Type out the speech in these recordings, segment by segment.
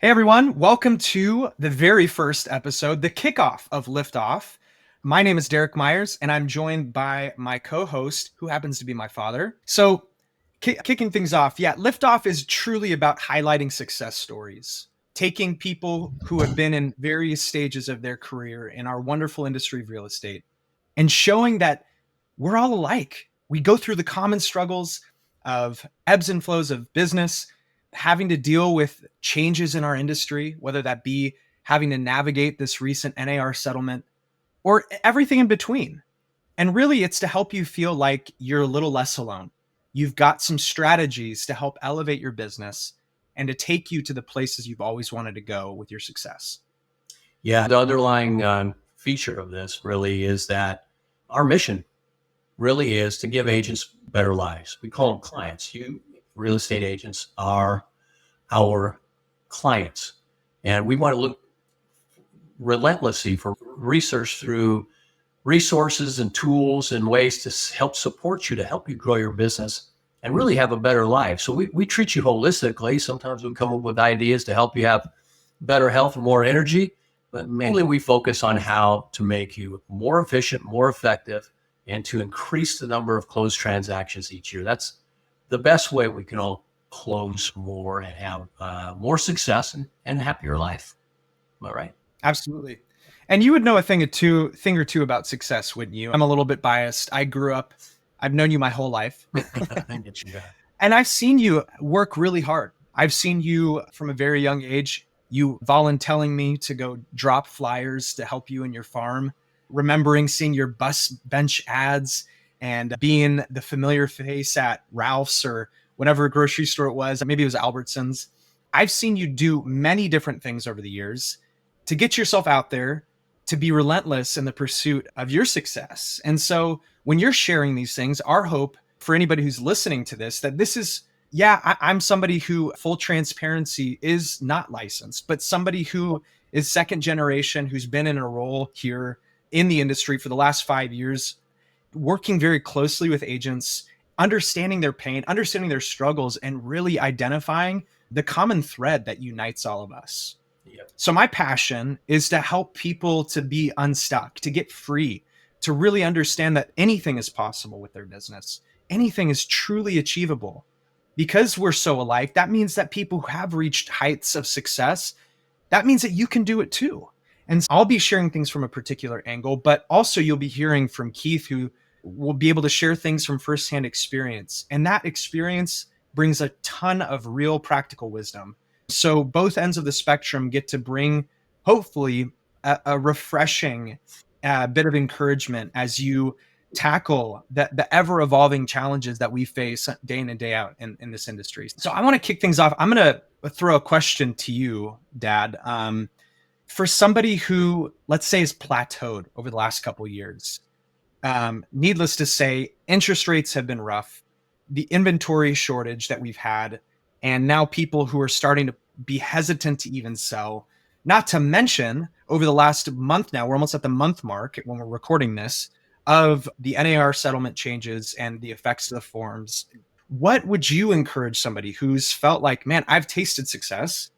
Hey everyone, welcome to the very first episode, the kickoff of Liftoff. My name is Derek Myers, and I'm joined by my co-host, who happens to be my father. So, kicking things off, Liftoff is truly about highlighting success stories, taking people who have been in various stages of their career in our wonderful industry of real estate, and showing that we're all alike. We go through the common struggles of ebbs and flows of business, having to deal with changes in our industry, whether that be having to navigate this recent NAR settlement or everything in between. And really, it's to help you feel like you're a little less alone. You've got some strategies to help elevate your business and to take you to the places you've always wanted to go with your success. Yeah, the underlying feature of this really is that our mission really is to give agents better lives. We call them clients. You real estate agents are our clients. And we want to look relentlessly for research through resources and tools and ways to help support you, to help you grow your business and really have a better life. So we treat you holistically. Sometimes we come up with ideas to help you have better health and more energy, but mainly we focus on how to make you more efficient, more effective, and to increase the number of closed transactions each year. That's the best way we can all close more and have more success and a happier life. Am I right? Absolutely. And you would know a thing or two about success, wouldn't you? I'm a little bit biased. I've known you my whole life. And I've seen you work really hard. I've seen you from a very young age, you volunteering me to go drop flyers to help you in your farm, remembering seeing your bus bench ads and being the familiar face at Ralph's or whatever grocery store it was. Maybe it was Albertsons. I've seen you do many different things over the years to get yourself out there, to be relentless in the pursuit of your success. And so when you're sharing these things, our hope for anybody who's listening to this, that this is, I'm somebody who, full transparency, is not licensed, but somebody who is second generation, who's been in a role here in the industry for the last 5 years, working very closely with agents, understanding their pain, understanding their struggles, and really identifying the common thread that unites all of us. Yep. So my passion is to help people to be unstuck, to get free, to really understand that anything is possible with their business. Anything is truly achievable. Because we're so alike, that means that people who have reached heights of success, that means that you can do it too. And I'll be sharing things from a particular angle, but also you'll be hearing from Keith, who will be able to share things from firsthand experience. And that experience brings a ton of real practical wisdom. So both ends of the spectrum get to bring, hopefully, a refreshing bit of encouragement as you tackle the ever-evolving challenges that we face day in and day out in this industry. So I want to kick things off. I'm going to throw a question to you, Dad. For somebody who, let's say, is plateaued over the last couple of years, needless to say, interest rates have been rough. The inventory shortage that we've had, and now people who are starting to be hesitant to even sell. Not to mention, over the last month now, we're almost at the month mark when we're recording this, of the NAR settlement changes and the effects of the forms. What would you encourage somebody who's felt like, man, I've tasted success,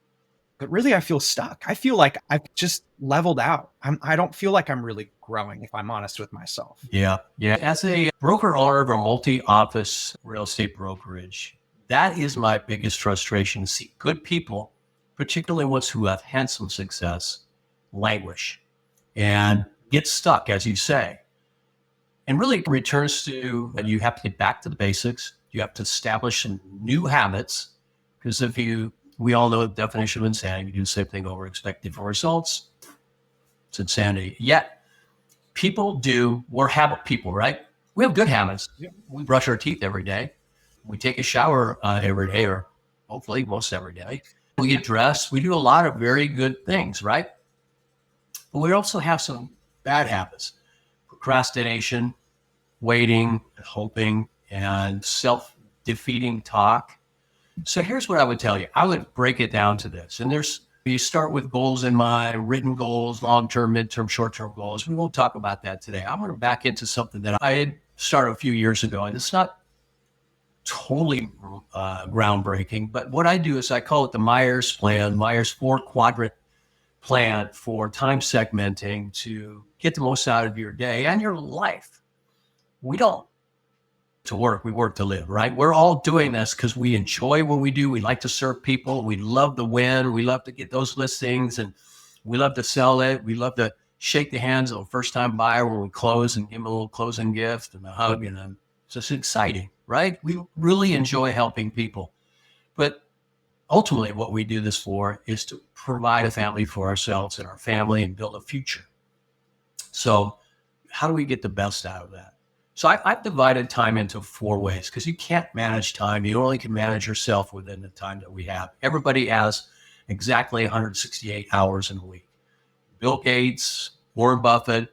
but really I feel stuck. I feel like I've just leveled out. I don't feel like I'm really growing, if I'm honest with myself. Yeah. As a broker owner of a multi-office real estate brokerage, that is my biggest frustration, to see good people, particularly ones who have had some success, languish and get stuck, as you say. And really it returns to that you have to get back to the basics. You have to establish some new habits, because we all know the definition of insanity. You do the same thing over, expect different results. It's insanity. Yet we're habit people, right? We have good habits. Yeah. We brush our teeth every day. We take a shower every day, or hopefully most every day. We get dressed. We do a lot of very good things, right? But we also have some bad habits: procrastination, waiting, hoping, and self-defeating talk. So here's what I would tell you. I would break it down to this. And you start with goals in mind, written goals, long-term, mid-term, short-term goals. We won't talk about that today. I'm going to back into something that I had started a few years ago. And it's not totally groundbreaking. But what I do is I call it the Myers plan, Myers four-quadrant plan for time segmenting to get the most out of your day and your life. We don't to work, we work to live, right? We're all doing this because we enjoy what we do. We like to serve people. We love the win. We love to get those listings, and we love to sell it. We love to shake the hands of a first-time buyer when we close and give them a little closing gift and a hug. And it's just exciting, right? We really enjoy helping people. But ultimately, what we do this for is to provide a family for ourselves and our family and build a future. So how do we get the best out of that? So I've divided time into 4 ways because you can't manage time. You only can manage yourself within the time that we have. Everybody has exactly 168 hours in a week. Bill Gates, Warren Buffett,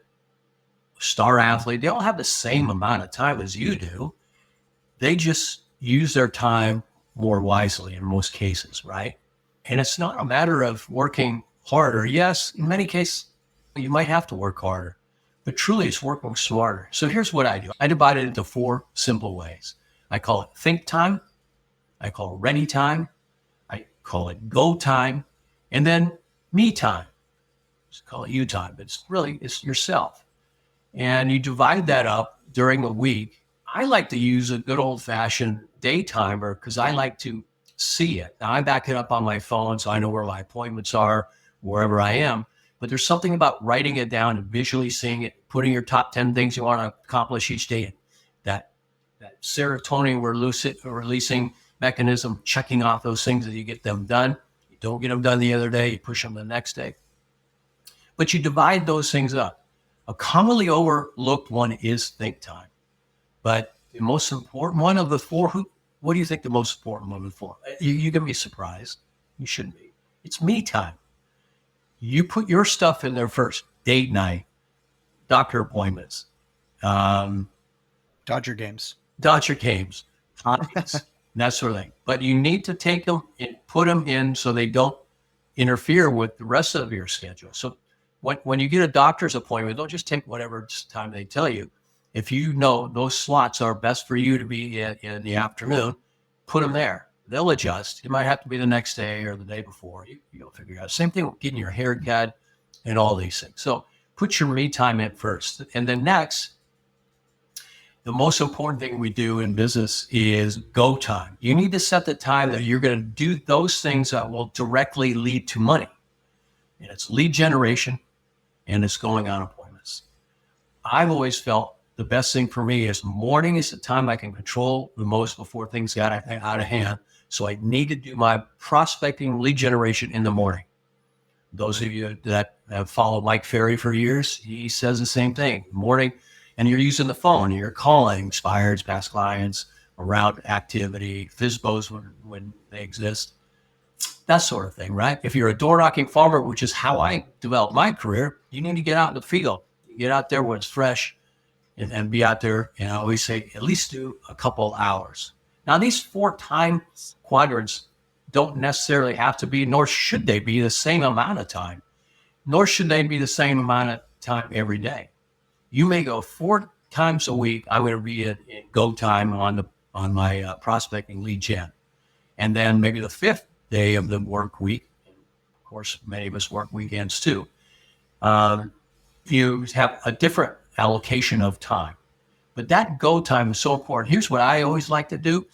star athlete, they all have the same amount of time as you do. They just use their time more wisely in most cases, right? And it's not a matter of working harder. Yes, in many cases, you might have to work harder, but truly it's working smarter. So here's what I do. I divide it into 4 simple ways. I call it think time. I call it ready time. I call it go time. And then me time. Just call it you time, but it's yourself. And you divide that up during the week. I like to use a good old fashioned day timer because I like to see it. Now I back it up on my phone so I know where my appointments are, wherever I am. But there's something about writing it down and visually seeing it, putting your top 10 things you want to accomplish each day. That serotonin we're releasing mechanism, checking off those things that you get them done. You don't get them done the other day, you push them the next day. But you divide those things up. A commonly overlooked one is think time. But the most important one of the 4, what do you think the most important one of the 4? You're going to be surprised. You shouldn't be. It's me time. You put your stuff in there first. Date night, doctor appointments, Dodger games, hobbies, that sort of thing. But you need to take them and put them in so they don't interfere with the rest of your schedule. So when you get a doctor's appointment, don't just take whatever time they tell you. If you know those slots are best for you to be in the afternoon, put them there. They'll adjust. It might have to be the next day or the day before. You'll figure it out. Same thing with getting your hair cut and all these things. So put your me time in first. And then next, the most important thing we do in business is go time. You need to set the time that you're going to do those things that will directly lead to money. And it's lead generation and it's going on appointments. I've always felt the best thing for me is morning is the time I can control the most before things got out of hand. So I need to do my prospecting lead generation in the morning. Those of you that have followed Mike Ferry for years, he says the same thing. Morning, and you're using the phone, you're calling expireds, past clients, around activity, FISBOs when they exist, that sort of thing, right? If you're a door knocking farmer, which is how I developed my career, you need to get out in the field, get out there when it's fresh and be out there. And I always say, at least do a couple hours. Now, these 4 time quadrants don't necessarily have to be, nor should they be the same amount of time, nor should they be the same amount of time every day. You may go 4 times a week. I'm going to be in go time on my prospecting lead gen. And then maybe the 5th day of the work week, of course, many of us work weekends too, you have a different allocation of time. But that go time is so important. Here's what I always like to do.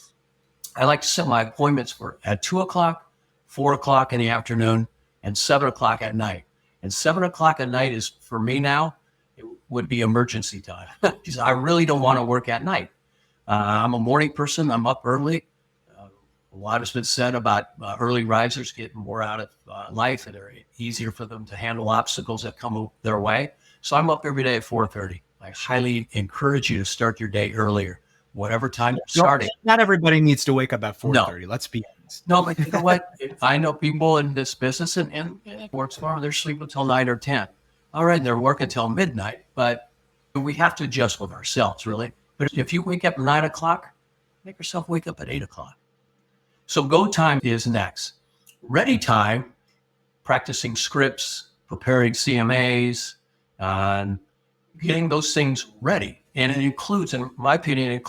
I like to set my appointments for at 2 o'clock, 4 o'clock in the afternoon, and 7 o'clock at night. And 7 o'clock at night is, for me now, it would be emergency time. Because I really don't want to work at night. I'm a morning person. I'm up early. A lot has been said about early risers getting more out of life, and they're easier for them to handle obstacles that come their way. So I'm up every day at 4:30. I highly encourage you to start your day earlier, whatever time you're starting. Not everybody needs to wake up at 4:30. No. Let's be honest. No, but you know what? I know people in this business, and it works for them. They're sleeping until 9 or 10. All right, and they're working until midnight, but we have to adjust with ourselves, really. But if you wake up at 9 o'clock, make yourself wake up at 8 o'clock. So go time is next. Ready time, practicing scripts, preparing CMAs, and getting those things ready. And it includes, in my opinion,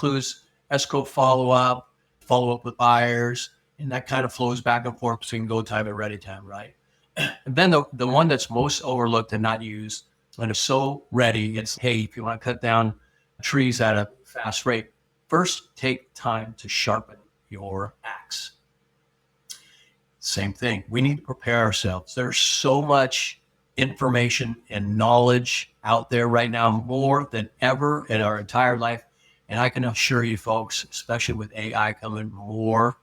escrow follow-up, follow up with buyers, and that kind of flows back and forth between go time and ready time, right? And then the one that's most overlooked and not used, and is so ready, it's, hey, if you want to cut down trees at a fast rate, first take time to sharpen your axe. Same thing. We need to prepare ourselves. There's so much information and knowledge out there right now, more than ever in our entire life. And I can assure you folks, especially with AI coming, more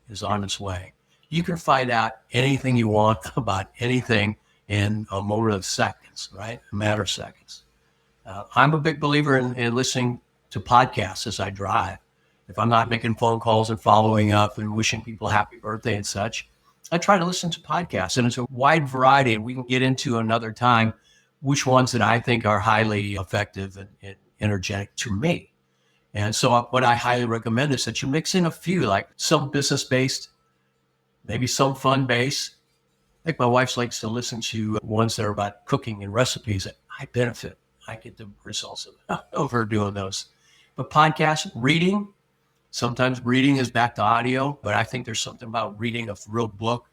is on its way. You can find out anything you want about anything in a matter of seconds, right? A matter of seconds. I'm a big believer in listening to podcasts as I drive. If I'm not making phone calls and following up and wishing people happy birthday and such, I try to listen to podcasts, and it's a wide variety, and we can get into another time which ones that I think are highly effective and energetic to me. And so what I highly recommend is that you mix in a few, like some business-based, maybe some fun-based. I think my wife likes to listen to ones that are about cooking and recipes that I benefit. I get the results of her doing those. But podcasts, reading, sometimes reading is back to audio, but I think there's something about reading a real book,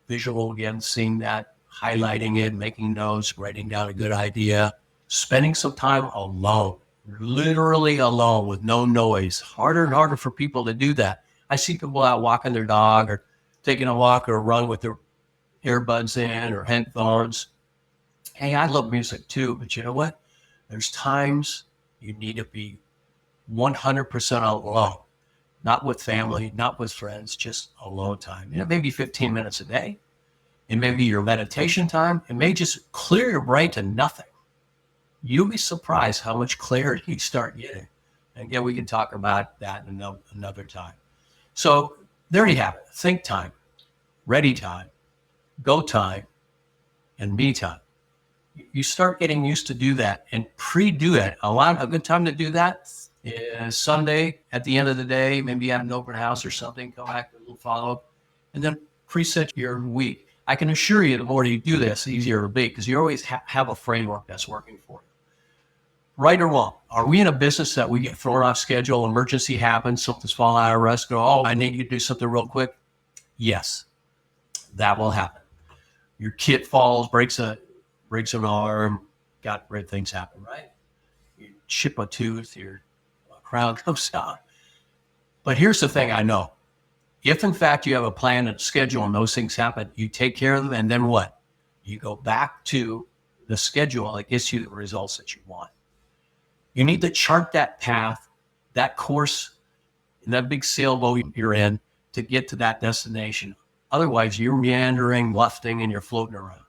visual again, seeing that, highlighting it, making notes, writing down a good idea, spending some time alone, literally alone with no noise. Harder and harder for people to do that. I see people out walking their dog or taking a walk or a run with their earbuds in or headphones. Hey, I love music too, but you know what? There's times you need to be 100% alone. Not with family, not with friends, just alone time. Maybe 15 minutes a day. It may be your meditation time. It may just clear your brain to nothing. You'll be surprised how much clarity you start getting. And again, we can talk about that another time. So there you have it. Think time, ready time, go time, and me time. You start getting used to do that and pre-do it. A good time to do that is Sunday at the end of the day. Maybe you have an open house or something. Go back to a little follow-up, and then preset your week. I can assure you, the more you do this, the easier it'll be, because you always have a framework that's working for you. Right or wrong? Are we in a business that we get thrown off schedule, emergency happens, something's falling out of us, go, oh, I need you to do something real quick? Yes, that will happen. Your kid falls, breaks an arm, got great things happen, right? You chip a tooth, your crown comes out. But here's the thing I know. If in fact you have a plan and a schedule and those things happen, you take care of them, and then what? You go back to the schedule that gets you the results that you want. You need to chart that path, that course, in that big sailboat you're in to get to that destination. Otherwise, you're meandering, lufting, and you're floating around.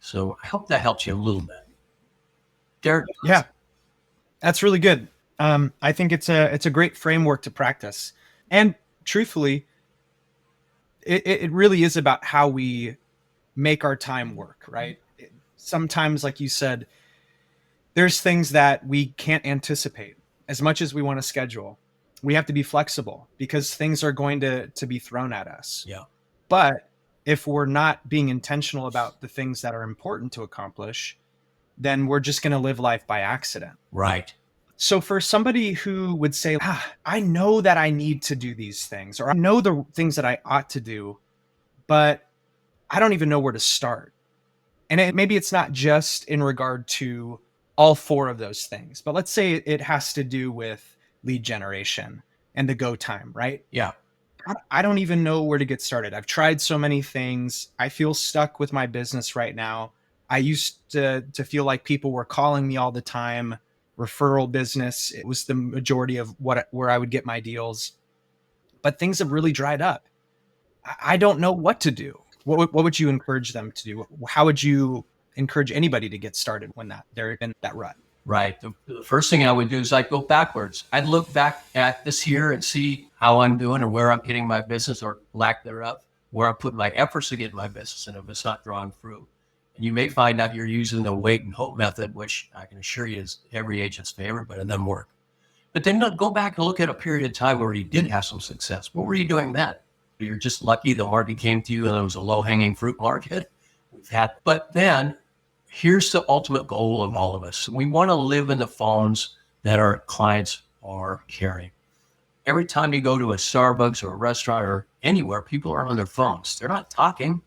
So I hope that helps you a little bit. Derek? Yeah, that's really good. I think it's a great framework to practice. And truthfully, it really is about how we make our time work, right? Sometimes, like you said, there's things that we can't anticipate as much as we want to schedule. We have to be flexible because things are going to be thrown at us. Yeah. But if we're not being intentional about the things that are important to accomplish, then we're just going to live life by accident. Right. So for somebody who would say, I know that I need to do these things, or I know the things that I ought to do, but I don't even know where to start. And maybe it's not just in regard to all four of those things, but let's say it has to do with lead generation and the go time, right? Yeah. I don't even know where to get started. I've tried so many things. I feel stuck with my business right now. I used to feel like people were calling me all the time. Referral business, it was the majority of where I would get my deals. But things have really dried up. I don't know what to do. What would you encourage them to do? How would you encourage anybody to get started when they're in that rut? Right. The first thing I would do is I'd go backwards. I'd look back at this year and see how I'm doing or where I'm getting my business or lack thereof, where I'm putting my efforts to get my business, and if it's not drawing fruit. And you may find out you're using the wait and hope method, which I can assure you is every agent's favorite, but it doesn't work. But then go back and look at a period of time where you did have some success. What were you doing then? You're just lucky the market came to you and it was a low-hanging fruit market. But then here's the ultimate goal of all of us. We want to live in the phones that our clients are carrying. Every time you go to a Starbucks or a restaurant or anywhere, people are on their phones. They're not talking.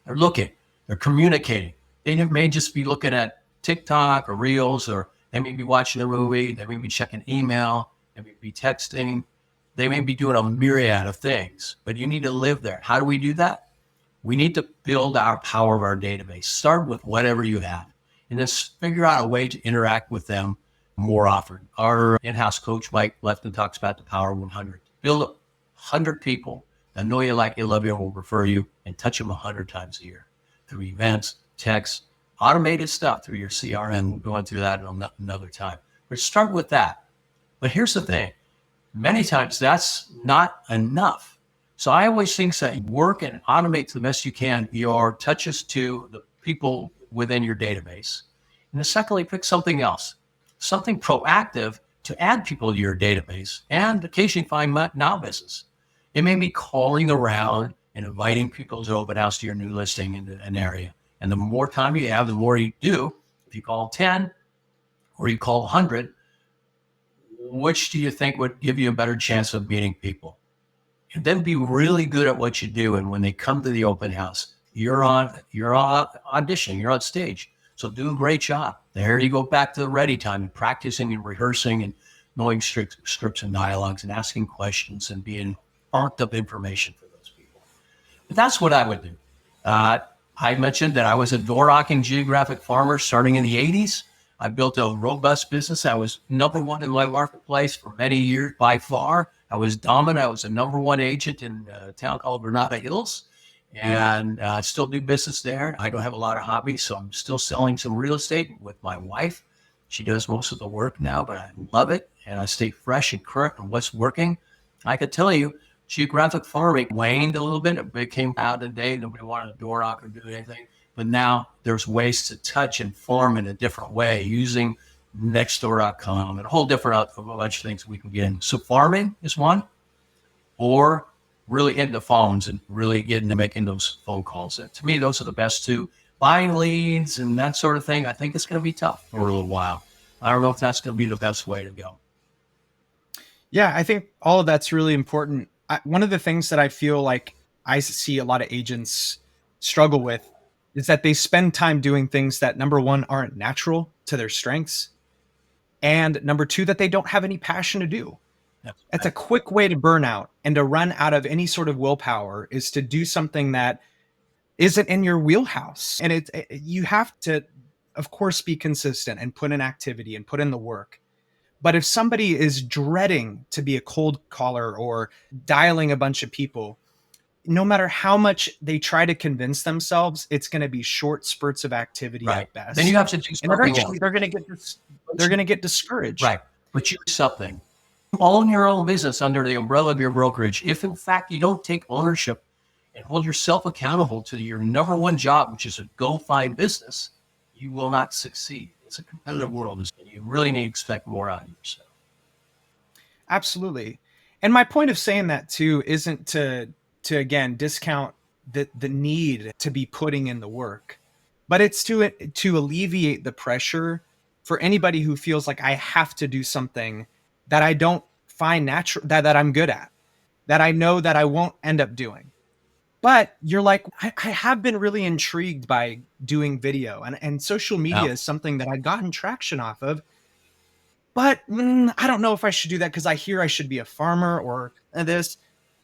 They're looking. They're communicating. They may just be looking at TikTok or Reels, or they may be watching a movie. They may be checking email. They may be texting. They may be doing a myriad of things, but you need to live there. How do we do that? We need to build our power of our database. Start with whatever you have, and then figure out a way to interact with them more often. Our in-house coach, Mike Lefton, talks about the power of 100. Build 100 people that know you, like you, love you, and will refer you, and touch them 100 times a year through events, texts, automated stuff through your CRM. We'll go into that another time. But start with that. But here's the thing. Many times that's not enough. So I always think that work and automate to the best you can your touches to the people within your database. And then secondly, pick something else, something proactive to add people to your database, and occasionally find now business. It may be calling around and inviting people to open house to your new listing in an area. And the more time you have, the more you do. If you call 10 or you call 100, which do you think would give you a better chance of meeting people? And then be really good at what you do. And when they come to the open house, you're on audition, you're on stage. So do a great job. There you go back to the ready time and practicing and rehearsing and knowing scripts and dialogues and asking questions and being armed of information for those people. But that's what I would do. I mentioned that I was a door-knocking geographic farmer starting in the 80s. I built a robust business. I was number one in my marketplace for many years by far. I was dominant. I was a number one agent in a town called Granada Hills, and I still do business there. I don't have a lot of hobbies, so I'm still selling some real estate with my wife. She does most of the work now, but I love it, and I stay fresh and current on what's working. I could tell you, geographic farming waned a little bit. It became out of date. Nobody wanted to door knock or do anything. But now there's ways to touch and farm in a different way using nextdoor.com and a whole different a bunch of things we can get in. So farming is one, or really hitting the phones and really getting to making those phone calls. And to me, those are the best two. Buying leads and that sort of thing, I think it's going to be tough for a little while. I don't know if that's going to be the best way to go. Yeah, I think all of that's really important. One of the things that I feel like I see a lot of agents struggle with is that they spend time doing things that, number one, aren't natural to their strengths, and number two, that they don't have any passion to do. That's a quick way to burn out and to run out of any sort of willpower, is to do something that isn't in your wheelhouse. And you have to, of course, be consistent and put in activity and put in the work. But if somebody is dreading to be a cold caller or dialing a bunch of people, no matter how much they try to convince themselves, it's going to be short spurts of activity at best. Then you have to do something. And eventually they're going to get discouraged. Right. But you do something. Own your own business under the umbrella of your brokerage. If in fact you don't take ownership and hold yourself accountable to your number one job, which is to go find business, you will not succeed. It's a competitive world, and you really need to expect more out of yourself. Absolutely. And my point of saying that too isn't to again discount the need to be putting in the work, but it's to alleviate the pressure for anybody who feels like I have to do something that I don't find natural, that I'm good at, that I know that I won't end up doing. But you're like, I have been really intrigued by doing video, and social media is something that I've gotten traction off of. But I don't know if I should do that because I hear I should be a farmer or this.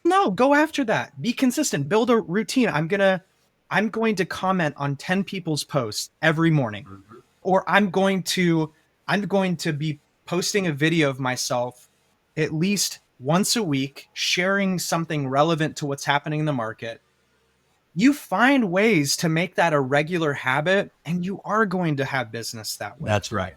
No, go after that. Be consistent. Build a routine. I'm going to comment on 10 people's posts every morning, or I'm going to be posting a video of myself at least once a week, sharing something relevant to what's happening in the market. You find ways to make that a regular habit, and you are going to have business that way. That's right.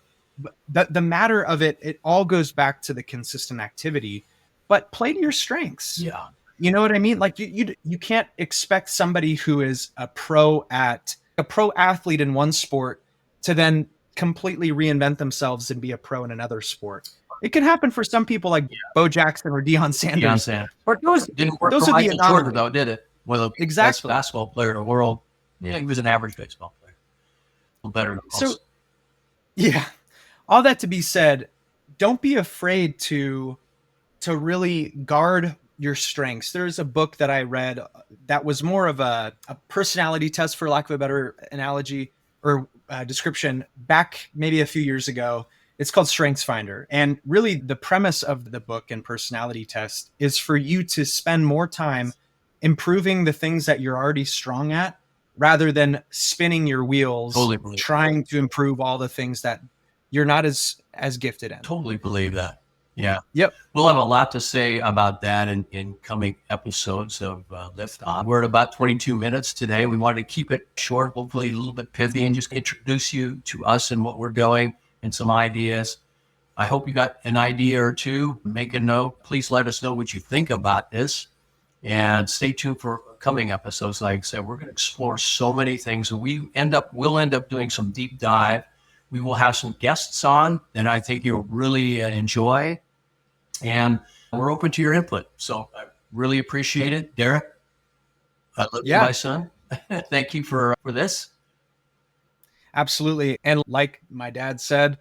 But the matter of it all goes back to the consistent activity, but play to your strengths. Yeah. You know what I mean? Like you can't expect somebody who is a pro athlete in one sport to then completely reinvent themselves and be a pro in another sport. It can happen for some people like Bo Jackson or Deion Sanders. But those didn't work for Michael Jordan, though, did it? Well, the best basketball player in the world. Yeah, he was an average baseball player. Better than most. So, yeah. All that to be said, don't be afraid to to really guard your strengths. There's a book that I read that was more of a personality test, for lack of a better analogy or description, back maybe a few years ago. It's called Strengths Finder. And really, the premise of the book and personality test is for you to spend more time improving the things that you're already strong at rather than spinning your wheels Totally believe trying to improve all the things that you're not as gifted in. Totally believe that. Yeah. Yep. We'll have a lot to say about that in coming episodes of Liftoff. We're at about 22 minutes today. We wanted to keep it short, hopefully a little bit pithy, and just introduce you to us and what we're doing and some ideas. I hope you got an idea or two. Make a note. Please let us know what you think about this. And stay tuned for coming episodes. Like I said, we're going to explore so many things. And we'll end up doing some deep dive. We will have some guests on that I think you'll really enjoy. And we're open to your input. So I really appreciate it. Derek, I love you, my son. Thank you for this. Absolutely. And like my dad said,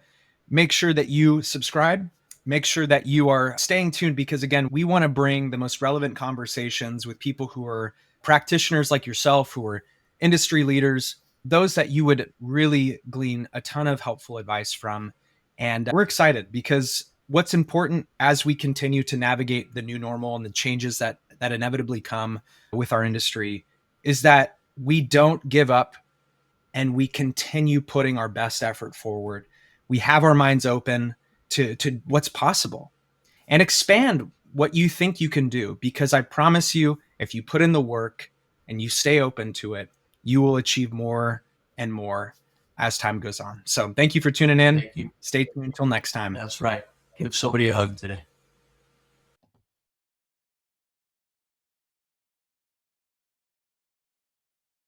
make sure that you subscribe. Make sure that you are staying tuned because, again, we want to bring the most relevant conversations with people who are practitioners like yourself, who are industry leaders, those that you would really glean a ton of helpful advice from. And we're excited because what's important as we continue to navigate the new normal and the changes that inevitably come with our industry is that we don't give up and we continue putting our best effort forward. We have our minds open to what's possible and expand what you think you can do, because I promise you, if you put in the work and you stay open to it, you will achieve more and more as time goes on. So thank you for tuning in. Thank you. Stay tuned until next time. That's right. Give somebody a hug today.